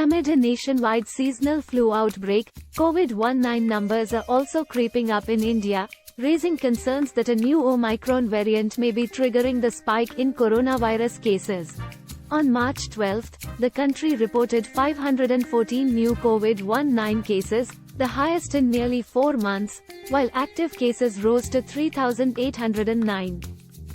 Amid a nationwide seasonal flu outbreak, COVID-19 numbers are also creeping up in India, raising concerns that a new Omicron variant may be triggering the spike in coronavirus cases. On March 12, the country reported 514 new COVID-19 cases, the highest in nearly 4 months, while active cases rose to 3,809.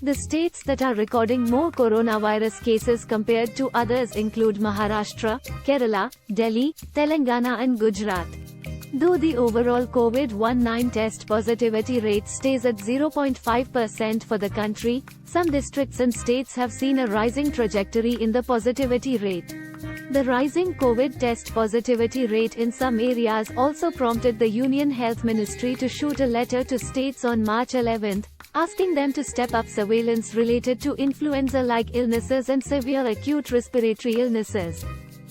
The states that are recording more coronavirus cases compared to others include Maharashtra, Kerala, Delhi, Telangana and Gujarat. Though the overall COVID-19 test positivity rate stays at 0.5% for the country, some districts and states have seen a rising trajectory in the positivity rate. The rising COVID test positivity rate in some areas also prompted the Union Health Ministry to shoot a letter to states on March 11, asking them to step up surveillance related to influenza-like illnesses and severe acute respiratory illnesses.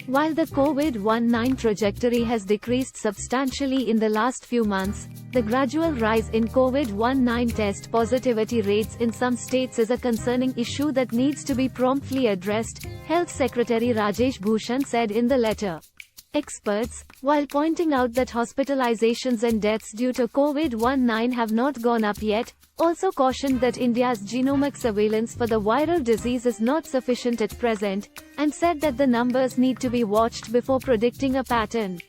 While the COVID-19 trajectory has decreased substantially in the last few months, the gradual rise in COVID-19 test positivity rates in some states is a concerning issue that needs to be promptly addressed, Health Secretary Rajesh Bhushan said in the letter. Experts, while pointing out that hospitalizations and deaths due to COVID-19 have not gone up yet, also cautioned that India's genomic surveillance for the viral disease is not sufficient at present, and said that the numbers need to be watched before predicting a pattern.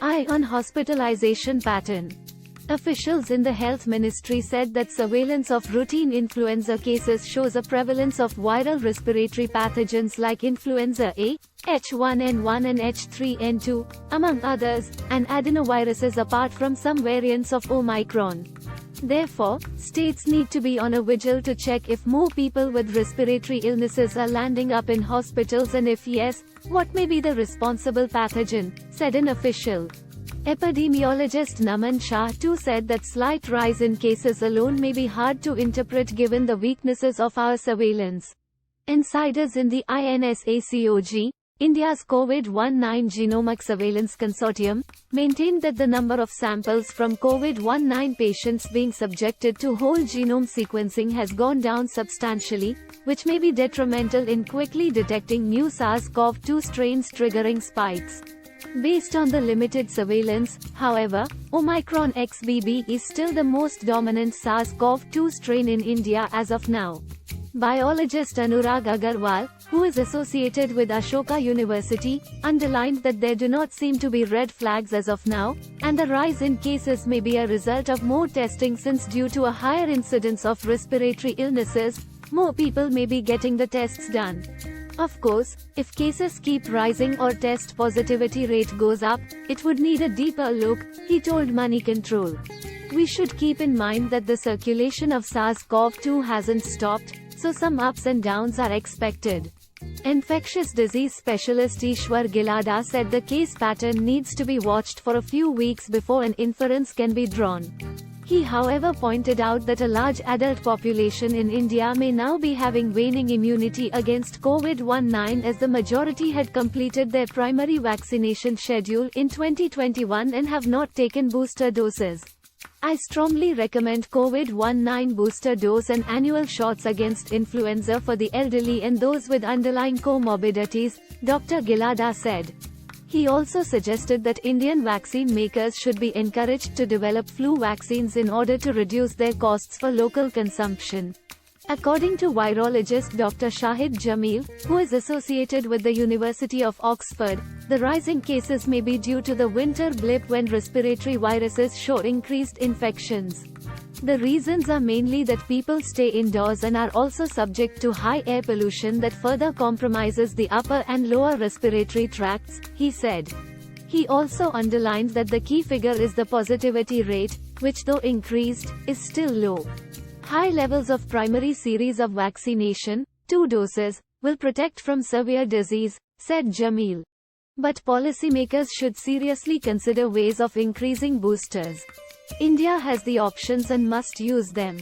Eye on hospitalization pattern. Officials in the health ministry said that surveillance of routine influenza cases shows a prevalence of viral respiratory pathogens like influenza A, H1N1 and H3N2, among others, and adenoviruses apart from some variants of Omicron. Therefore, states need to be on a vigil to check if more people with respiratory illnesses are landing up in hospitals and if yes, what may be the responsible pathogen, said an official. Epidemiologist Naman Shah too said that slight rise in cases alone may be hard to interpret given the weaknesses of our surveillance. Insiders in the INSACOG, India's COVID-19 Genomic Surveillance Consortium, maintained that the number of samples from COVID-19 patients being subjected to whole genome sequencing has gone down substantially, which may be detrimental in quickly detecting new SARS-CoV-2 strains triggering spikes. Based on the limited surveillance, however, Omicron XBB is still the most dominant SARS-CoV-2 strain in India as of now. Biologist Anurag Agarwal, who is associated with Ashoka University, underlined that there do not seem to be red flags as of now, and the rise in cases may be a result of more testing since due to a higher incidence of respiratory illnesses, more people may be getting the tests done. Of course, if cases keep rising or test positivity rate goes up, it would need a deeper look, he told Money Control. We should keep in mind that the circulation of SARS-CoV-2 hasn't stopped, so some ups and downs are expected. Infectious disease specialist Ishwar Gilada said the case pattern needs to be watched for a few weeks before an inference can be drawn. He however pointed out that a large adult population in India may now be having waning immunity against COVID-19 as the majority had completed their primary vaccination schedule in 2021 and have not taken booster doses. I strongly recommend COVID-19 booster dose and annual shots against influenza for the elderly and those with underlying comorbidities, Dr. Gilada said. He also suggested that Indian vaccine makers should be encouraged to develop flu vaccines in order to reduce their costs for local consumption. According to virologist Dr. Shahid Jamil, who is associated with the University of Oxford, the rising cases may be due to the winter blip when respiratory viruses show increased infections. The reasons are mainly that people stay indoors and are also subject to high air pollution that further compromises the upper and lower respiratory tracts, he said. He also underlined that the key figure is the positivity rate, which though increased, is still low. High levels of primary series of vaccination, 2 doses, will protect from severe disease, said Jamil. But policymakers should seriously consider ways of increasing boosters. India has the options and must use them.